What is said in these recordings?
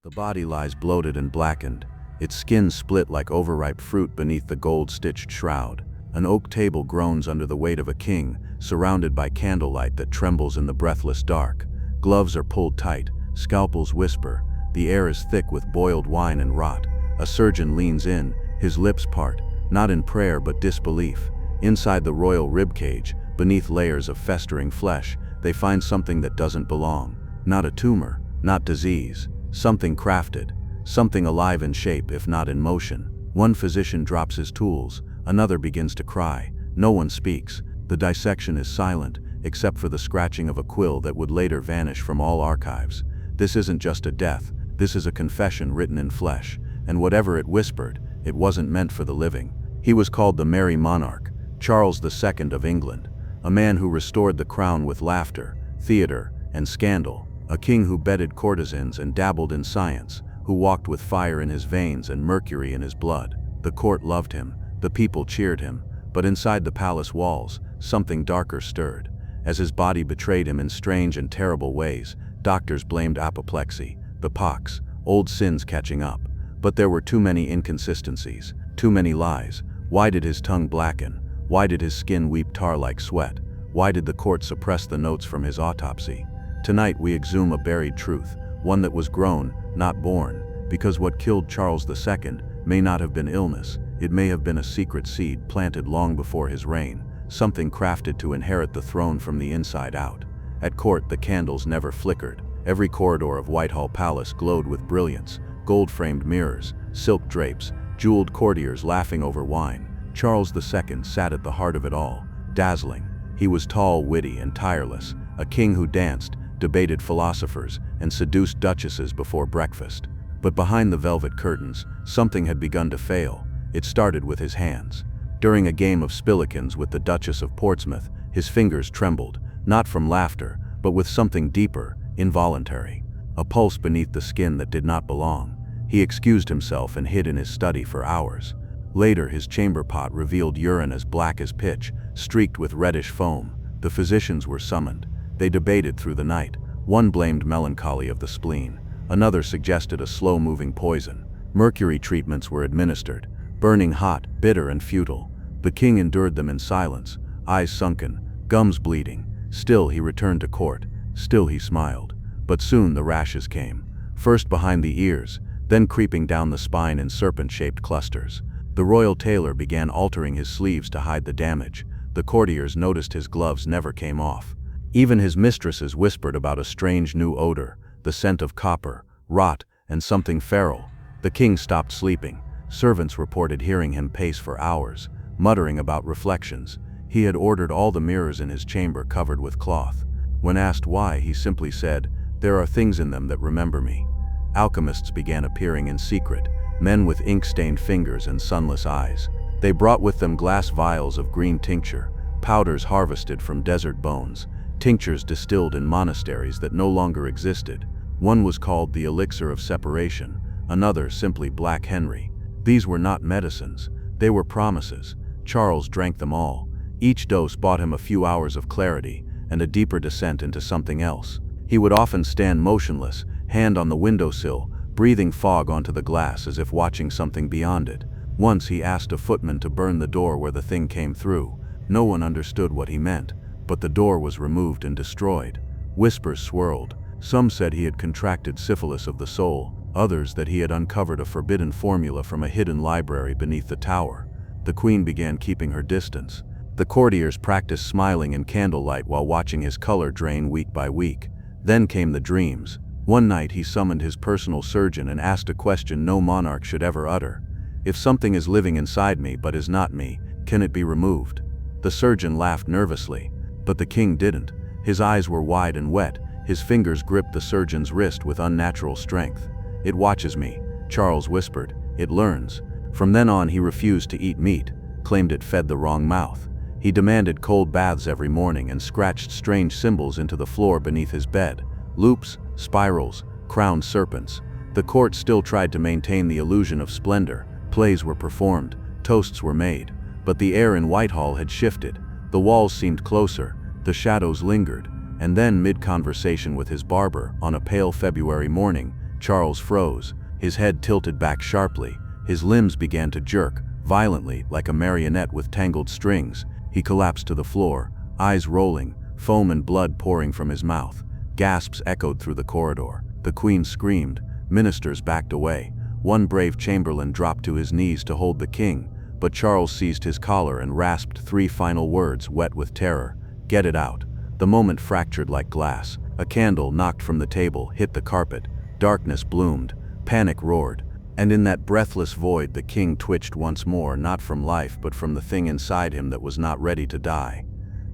The body lies bloated and blackened, its skin split like overripe fruit beneath the gold-stitched shroud. An oak table groans under the weight of a king, surrounded by candlelight that trembles in the breathless dark. Gloves are pulled tight, scalpels whisper, the air is thick with boiled wine and rot. A surgeon leans in, his lips part, not in prayer but disbelief. Inside the royal ribcage, beneath layers of festering flesh, they find something that doesn't belong. Not a tumor, not disease, something crafted, something alive in shape if not in motion. One physician drops his tools, another begins to cry. No one speaks. The dissection is silent, except for the scratching of a quill that would later vanish from all archives. This isn't just a death, this is a confession written in flesh, and whatever it whispered, it wasn't meant for the living. He was called the Merry Monarch, Charles II of England, a man who restored the crown with laughter, theater, and scandal, a king who bedded courtesans and dabbled in science, who walked with fire in his veins and mercury in his blood. The court loved him, the people cheered him, but inside the palace walls, something darker stirred. As his body betrayed him in strange and terrible ways, doctors blamed apoplexy, the pox, old sins catching up. But there were too many inconsistencies, too many lies. Why did his tongue blacken? Why did his skin weep tar like sweat? Why did the court suppress the notes from his autopsy? Tonight we exhume a buried truth, one that was grown, not born, because what killed Charles II may not have been illness, it may have been a secret seed planted long before his reign, something crafted to inherit the throne from the inside out. At court the candles never flickered. Every corridor of Whitehall Palace glowed with brilliance, gold-framed mirrors, silk drapes, jeweled courtiers laughing over wine. Charles II sat at the heart of it all, dazzling. He was tall, witty, and tireless, a king who danced, debated philosophers, and seduced duchesses before breakfast. But behind the velvet curtains, something had begun to fail. It started with his hands. During a game of spillikins with the Duchess of Portsmouth, his fingers trembled, not from laughter, but with something deeper, involuntary. A pulse beneath the skin that did not belong. He excused himself and hid in his study for hours. Later, his chamber pot revealed urine as black as pitch, streaked with reddish foam. The physicians were summoned. They debated through the night. One blamed melancholy of the spleen. Another suggested a slow-moving poison. Mercury treatments were administered, burning hot, bitter, and futile. The king endured them in silence, eyes sunken, gums bleeding. Still he returned to court. Still he smiled. But soon the rashes came, first behind the ears, then creeping down the spine in serpent-shaped clusters. The royal tailor began altering his sleeves to hide the damage. The courtiers noticed his gloves never came off. Even his mistresses whispered about a strange new odor, the scent of copper, rot, and something feral. The king stopped sleeping. Servants reported hearing him pace for hours, muttering about reflections. He had ordered all the mirrors in his chamber covered with cloth. When asked why, he simply said, "There are things in them that remember me." Alchemists began appearing in secret, men with ink-stained fingers and sunless eyes. They brought with them glass vials of green tincture, powders harvested from desert bones, tinctures distilled in monasteries that no longer existed. One was called the elixir of separation, another simply Black Henry. These were not medicines, they were promises. Charles drank them all. Each dose bought him a few hours of clarity and a deeper descent into something else. He would often stand motionless, hand on the windowsill, breathing fog onto the glass as if watching something beyond it. Once he asked a footman to burn the door where the thing came through. No one understood what he meant, but the door was removed and destroyed. Whispers swirled. Some said he had contracted syphilis of the soul, others that he had uncovered a forbidden formula from a hidden library beneath the tower. The queen began keeping her distance. The courtiers practiced smiling in candlelight while watching his color drain week by week. Then came the dreams. One night he summoned his personal surgeon and asked a question no monarch should ever utter. "If something is living inside me but is not me, can it be removed?" The surgeon laughed nervously, but the king didn't. His eyes were wide and wet, his fingers gripped the surgeon's wrist with unnatural strength. "It watches me," Charles whispered. "It learns." From then on he refused to eat meat, claimed it fed the wrong mouth. He demanded cold baths every morning and scratched strange symbols into the floor beneath his bed. Loops, spirals, crowned serpents. The court still tried to maintain the illusion of splendor. Plays were performed, toasts were made. But the air in Whitehall had shifted. The walls seemed closer, the shadows lingered. And then, mid-conversation with his barber, on a pale February morning, Charles froze, his head tilted back sharply, his limbs began to jerk, violently, like a marionette with tangled strings. He collapsed to the floor, eyes rolling, foam and blood pouring from his mouth. Gasps echoed through the corridor. The Queen screamed, ministers backed away. One brave chamberlain dropped to his knees to hold the king, but Charles seized his collar and rasped 3 final words, wet with terror. "Get it out." The moment fractured like glass. A candle, knocked from the table, hit the carpet. Darkness bloomed. Panic roared. And in that breathless void, the king twitched once more, not from life but from the thing inside him that was not ready to die.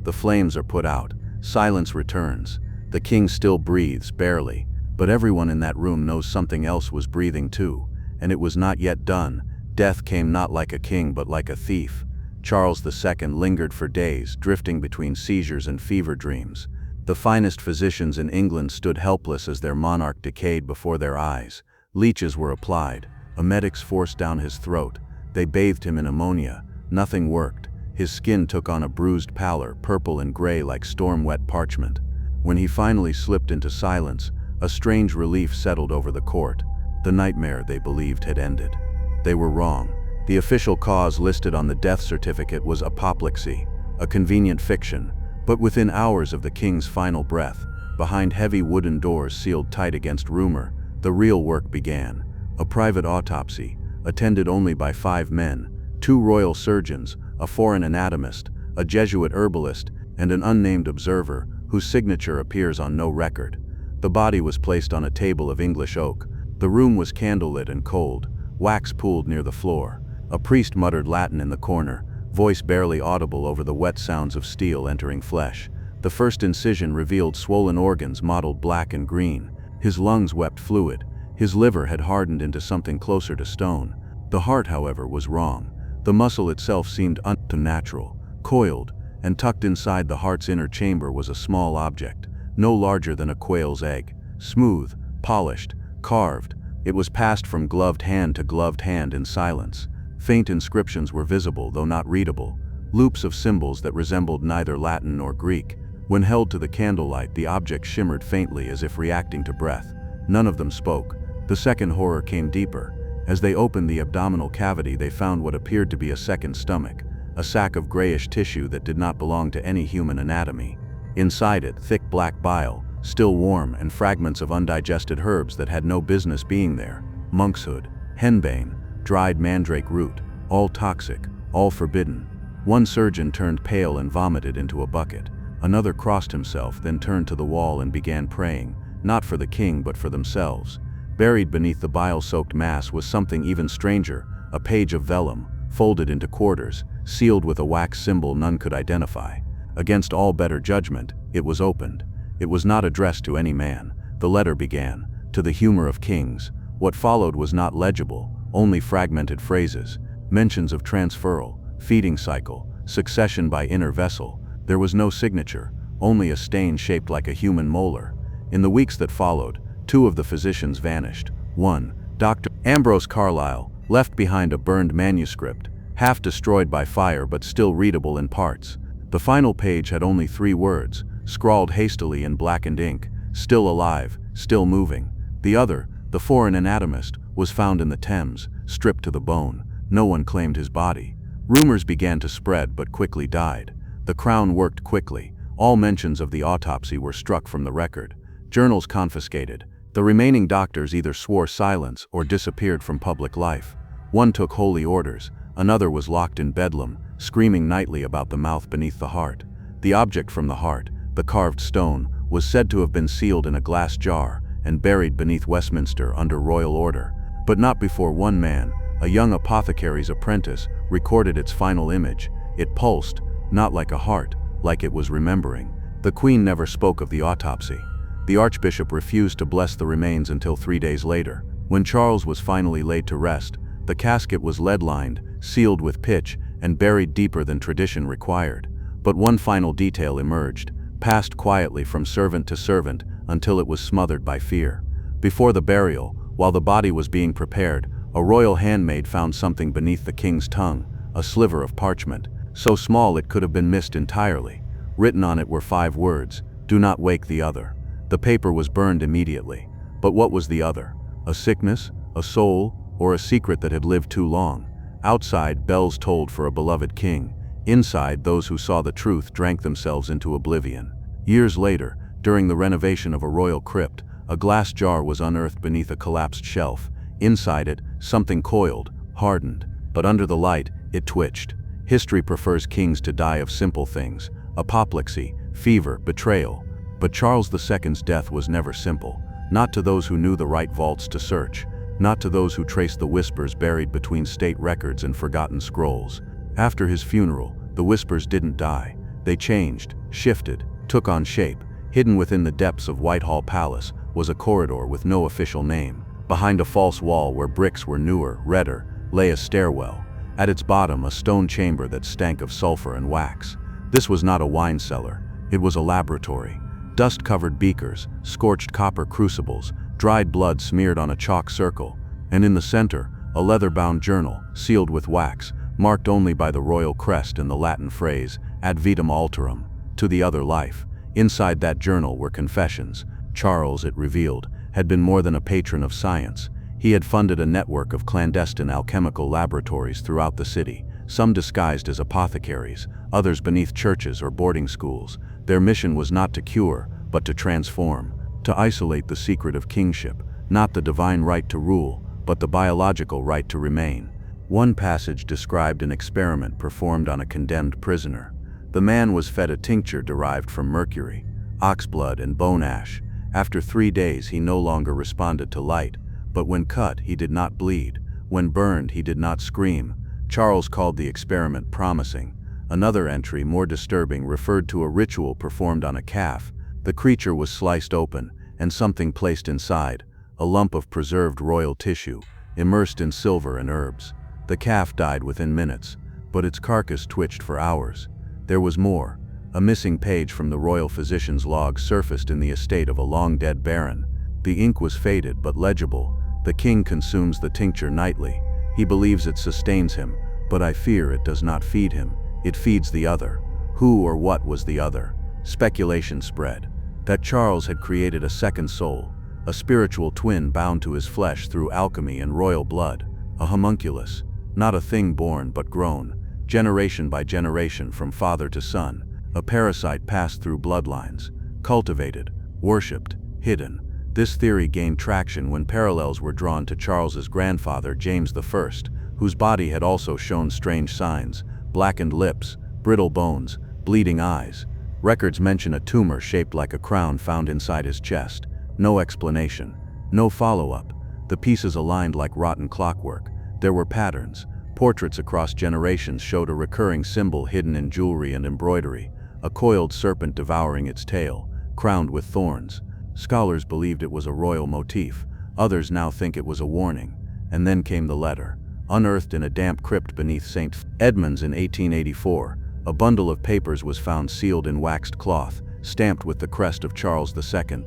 The flames are put out. Silence returns. The king still breathes, barely, but everyone in that room knows something else was breathing too, and it was not yet done. Death came not like a king but like a thief. Charles II lingered for days, drifting between seizures and fever dreams. The finest physicians in England stood helpless as their monarch decayed before their eyes. Leeches were applied. Emetics forced down his throat. They bathed him in ammonia. Nothing worked. His skin took on a bruised pallor, purple and gray like storm-wet parchment. When he finally slipped into silence, a strange relief settled over the court. The nightmare they believed had ended. They were wrong. The official cause listed on the death certificate was apoplexy, a convenient fiction, but within hours of the king's final breath, behind heavy wooden doors sealed tight against rumor, the real work began. A private autopsy, attended only by 5 men, 2 royal surgeons, a foreign anatomist, a Jesuit herbalist, and an unnamed observer whose signature appears on no record. The body was placed on a table of English oak. The room was candlelit and cold, wax pooled near the floor. A priest muttered Latin in the corner, voice barely audible over the wet sounds of steel entering flesh. The first incision revealed swollen organs mottled black and green. His lungs wept fluid. His liver had hardened into something closer to stone. The heart, however, was wrong. The muscle itself seemed unnatural, coiled, and tucked inside the heart's inner chamber was a small object, no larger than a quail's egg, smooth, polished, carved. It was passed from gloved hand to gloved hand in silence. Faint inscriptions were visible, though not readable, loops of symbols that resembled neither Latin nor Greek. When held to the candlelight, the object shimmered faintly as if reacting to breath. None of them spoke. The second horror came deeper. As they opened the abdominal cavity, they found what appeared to be a second stomach, a sack of grayish tissue that did not belong to any human anatomy. Inside it, thick black bile, still warm, and fragments of undigested herbs that had no business being there. Monkshood, henbane, dried mandrake root, all toxic, all forbidden. One surgeon turned pale and vomited into a bucket. Another crossed himself, then turned to the wall and began praying, not for the king but for themselves. Buried beneath the bile-soaked mass was something even stranger, a page of vellum, folded into quarters, sealed with a wax symbol none could identify. Against all better judgment, it was opened. It was not addressed to any man. The letter began, "To the humor of kings." What followed was not legible, only fragmented phrases, mentions of transferal, feeding cycle, succession by inner vessel. There was no signature, only a stain shaped like a human molar. In the weeks that followed, 2 of the physicians vanished. One, Dr. Ambrose Carlyle, left behind a burned manuscript, half destroyed by fire but still readable in parts. The final page had only 3 words, scrawled hastily in blackened ink, "Still alive, still moving." The other, the foreign anatomist, was found in the Thames, stripped to the bone. No one claimed his body. Rumors began to spread but quickly died. The Crown worked quickly. All mentions of the autopsy were struck from the record. Journals confiscated. The remaining doctors either swore silence or disappeared from public life. One took holy orders. Another was locked in Bedlam, screaming nightly about the mouth beneath the heart. The object from the heart, the carved stone, was said to have been sealed in a glass jar and buried beneath Westminster under royal order. But not before one man, a young apothecary's apprentice, recorded its final image. It pulsed, not like a heart, like it was remembering. The Queen never spoke of the autopsy. The Archbishop refused to bless the remains until 3 days later. When Charles was finally laid to rest, the casket was lead-lined, sealed with pitch, and buried deeper than tradition required. But one final detail emerged, passed quietly from servant to servant until it was smothered by fear. Before the burial, while the body was being prepared, a royal handmaid found something beneath the king's tongue, a sliver of parchment, so small it could have been missed entirely. Written on it were 5 words, "Do not wake the other." The paper was burned immediately. But what was the other? A sickness, a soul, or a secret that had lived too long. Outside, bells tolled for a beloved king. Inside, those who saw the truth drank themselves into oblivion. Years later, during the renovation of a royal crypt, a glass jar was unearthed beneath a collapsed shelf. Inside it, something coiled, hardened, but under the light, it twitched. History prefers kings to die of simple things: apoplexy, fever, betrayal. But Charles II's death was never simple. Not to those who knew the right vaults to search. Not to those who traced the whispers buried between state records and forgotten scrolls. After his funeral, the whispers didn't die. They changed, shifted, took on shape. Hidden within the depths of Whitehall Palace was a corridor with no official name. Behind a false wall where bricks were newer, redder, lay a stairwell. At its bottom, a stone chamber that stank of sulfur and wax. This was not a wine cellar. It was a laboratory. Dust-covered beakers, scorched copper crucibles, dried blood smeared on a chalk circle, and in the center, a leather-bound journal, sealed with wax, marked only by the royal crest and the Latin phrase, ad vitam alterum, to the other life. Inside that journal were confessions. Charles, it revealed, had been more than a patron of science. He had funded a network of clandestine alchemical laboratories throughout the city, some disguised as apothecaries, others beneath churches or boarding schools. Their mission was not to cure, but to transform, to isolate the secret of kingship, not the divine right to rule, but the biological right to remain. One passage described an experiment performed on a condemned prisoner. The man was fed a tincture derived from mercury, ox blood, and bone ash. After 3 days, he no longer responded to light, but when cut, he did not bleed. When burned, he did not scream. Charles called the experiment promising. Another entry, more disturbing, referred to a ritual performed on a calf. The creature was sliced open, and something placed inside, a lump of preserved royal tissue, immersed in silver and herbs. The calf died within minutes, but its carcass twitched for hours. There was more. A missing page from the royal physician's log surfaced in the estate of a long-dead baron. The ink was faded but legible. The king consumes the tincture nightly. He believes it sustains him, but I fear it does not feed him. It feeds the other. Who or what was the other? Speculation spread that Charles had created a second soul, a spiritual twin bound to his flesh through alchemy and royal blood, a homunculus, not a thing born but grown, generation by generation from father to son, a parasite passed through bloodlines, cultivated, worshipped, hidden. This theory gained traction when parallels were drawn to Charles's grandfather, James I, whose body had also shown strange signs: blackened lips, brittle bones, bleeding eyes. Records mention a tumor shaped like a crown found inside his chest. No explanation, no follow-up. The pieces aligned like rotten clockwork. There were patterns. Portraits across generations showed a recurring symbol hidden in jewelry and embroidery, a coiled serpent devouring its tail, crowned with thorns. Scholars believed it was a royal motif. Others now think it was a warning. And then came the letter. Unearthed in a damp crypt beneath St. Edmund's in 1884, a bundle of papers was found sealed in waxed cloth, stamped with the crest of Charles II.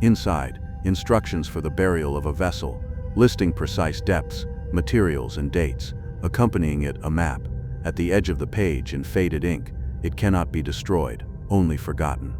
Inside, instructions for the burial of a vessel, listing precise depths, materials, and dates. Accompanying it, a map. At the edge of the page, in faded ink, "It cannot be destroyed, only forgotten."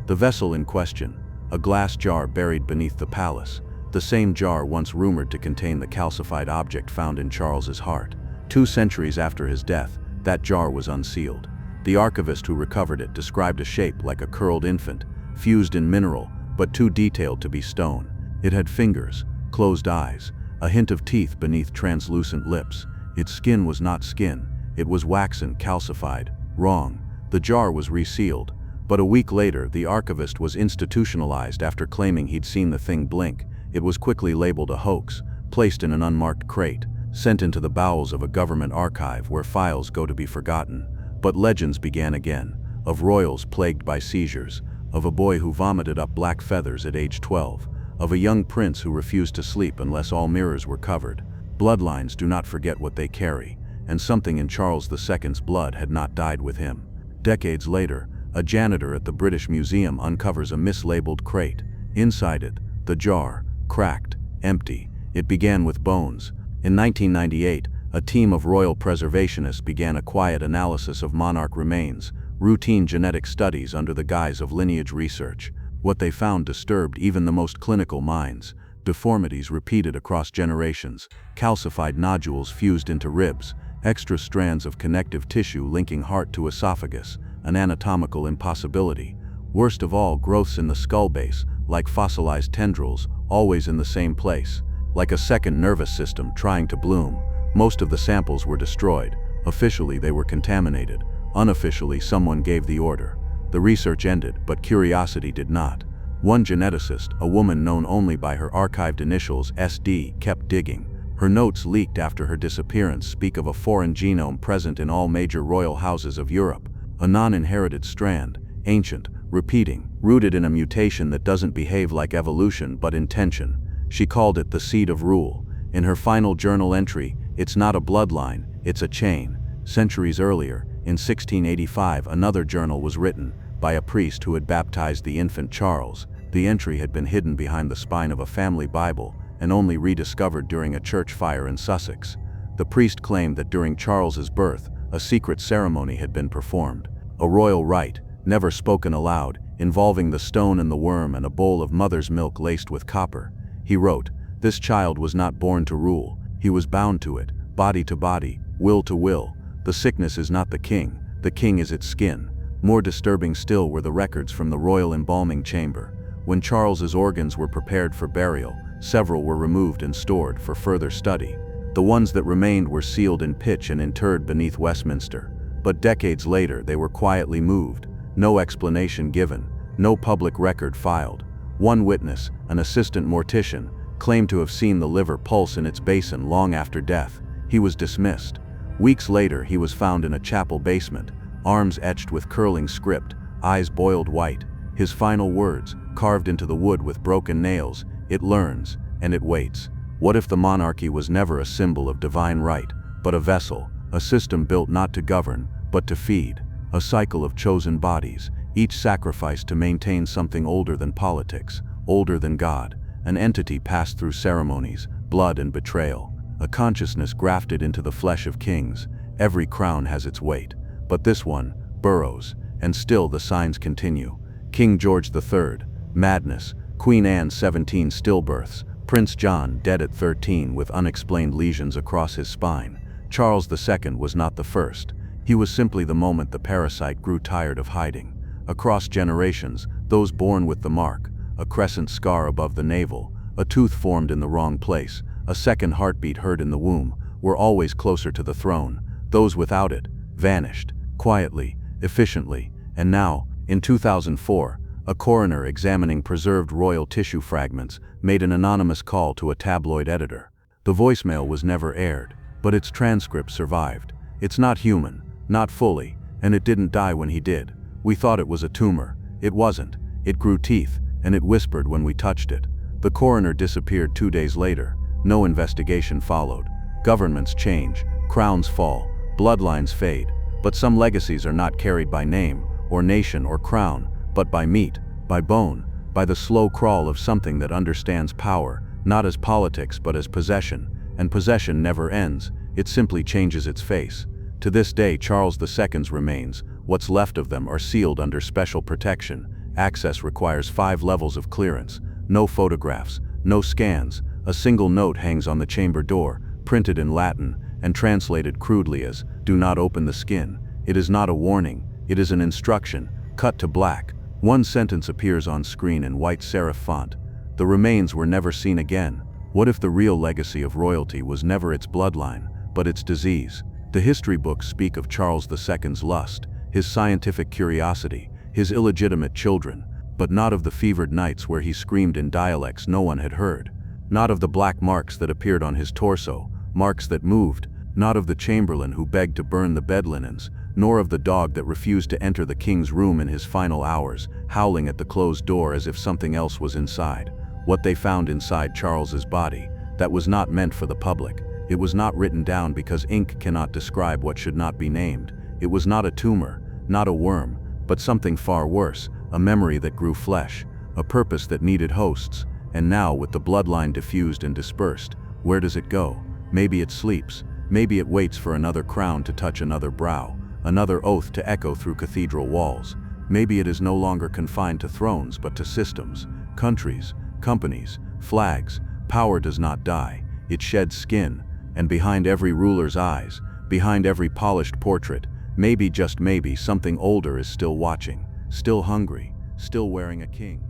The vessel in question, a glass jar buried beneath the palace, the same jar once rumored to contain the calcified object found in Charles's heart. 2 centuries after his death, that jar was unsealed. The archivist who recovered it described a shape like a curled infant, fused in mineral, but too detailed to be stone. It had fingers, closed eyes, a hint of teeth beneath translucent lips. Its skin was not skin, it was waxen, calcified. Wrong. The jar was resealed, but a week later the archivist was institutionalized after claiming he'd seen the thing blink. It was quickly labeled a hoax, placed in an unmarked crate, sent into the bowels of a government archive where files go to be forgotten. But legends began again, of royals plagued by seizures, of a boy who vomited up black feathers at age 12, of a young prince who refused to sleep unless all mirrors were covered. Bloodlines do not forget what they carry, and something in Charles II's blood had not died with him. Decades later, a janitor at the British Museum uncovers a mislabeled crate. Inside it, the jar, cracked, empty. It began with bones. In 1998, a team of royal preservationists began a quiet analysis of monarch remains, routine genetic studies under the guise of lineage research. What they found disturbed even the most clinical minds. deformities repeated across generations, calcified nodules fused into ribs, extra strands of connective tissue linking heart to esophagus, an anatomical impossibility. Worst of all, growths in the skull base, like fossilized tendrils, always in the same place, like a second nervous system trying to bloom. Most of the samples were destroyed. Officially, they were contaminated. Unofficially, someone gave the order. The research ended, but curiosity did not. One geneticist, a woman known only by her archived initials SD, kept digging. Her notes leaked after her disappearance speak of a foreign genome present in all major royal houses of Europe, a non-inherited strand, ancient, repeating, rooted in a mutation that doesn't behave like evolution but intention. She called it the seed of rule. In her final journal entry, it's not a bloodline, it's a chain. Centuries earlier, in 1685, another journal was written by a priest who had baptized the infant Charles. The entry had been hidden behind the spine of a family Bible and only rediscovered during a church fire in Sussex. The priest claimed that during Charles's birth, a secret ceremony had been performed, a royal rite, never spoken aloud, involving the stone and the worm and a bowl of mother's milk laced with copper. He wrote, "This child was not born to rule, he was bound to it, body to body, will to will. The sickness is not the king is its skin." More disturbing still were the records from the royal embalming chamber. When Charles's organs were prepared for burial, several were removed and stored for further study. The ones that remained were sealed in pitch and interred beneath Westminster. But decades later, they were quietly moved. No explanation given, no public record filed. One witness, an assistant mortician, claimed to have seen the liver pulse in its basin long after death. He was dismissed. Weeks later, he was found in a chapel basement, arms etched with curling script, eyes boiled white. His final words, carved into the wood with broken nails, "It learns, and it waits." What if the monarchy was never a symbol of divine right, but a vessel, a system built not to govern, but to feed? A cycle of chosen bodies, each sacrificed to maintain something older than politics, older than God, an entity passed through ceremonies, blood and betrayal, a consciousness grafted into the flesh of kings. Every crown has its weight, but this one burrows, and still the signs continue. King George III, madness. Queen Anne, 17 stillbirths. Prince John, dead at 13 with unexplained lesions across his spine. Charles II was not the first. He was simply the moment the parasite grew tired of hiding. Across generations, those born with the mark, a crescent scar above the navel, a tooth formed in the wrong place, a second heartbeat heard in the womb, were always closer to the throne. Those without it vanished, quietly, efficiently, and now, in 2004, a coroner examining preserved royal tissue fragments made an anonymous call to a tabloid editor. The voicemail was never aired, but its transcript survived. "It's not human, not fully, and it didn't die when he did. We thought it was a tumor. It wasn't. It grew teeth, and it whispered when we touched it." The coroner disappeared 2 days later. No investigation followed. Governments change, crowns fall, bloodlines fade, but some legacies are not carried by name, or nation, or crown, but by meat, by bone, by the slow crawl of something that understands power, not as politics but as possession, and possession never ends, it simply changes its face. To this day, Charles II's remains, what's left of them, are sealed under special protection. Access requires 5 levels of clearance, no photographs, no scans. A single note hangs on the chamber door, printed in Latin, and translated crudely as, "Do not open the skin." It is not a warning, it is an instruction, cut to black. One sentence appears on screen in white serif font. The remains were never seen again. What if the real legacy of royalty was never its bloodline, but its disease? The history books speak of Charles II's lust, his scientific curiosity, his illegitimate children, but not of the fevered nights where he screamed in dialects no one had heard. Not of the black marks that appeared on his torso, marks that moved, not of the chamberlain who begged to burn the bed linens, nor of the dog that refused to enter the king's room in his final hours, howling at the closed door as if something else was inside. What they found inside Charles's body, that was not meant for the public. It was not written down because ink cannot describe what should not be named. It was not a tumor, not a worm, but something far worse, a memory that grew flesh, a purpose that needed hosts. And now, with the bloodline diffused and dispersed, where does it go? Maybe it sleeps. Maybe it waits for another crown to touch another brow, another oath to echo through cathedral walls. Maybe it is no longer confined to thrones but to systems, countries, companies, flags, Power does not die, it sheds skin, and behind every ruler's eyes, behind every polished portrait, maybe, just maybe, something older is still watching, still hungry, still wearing a king.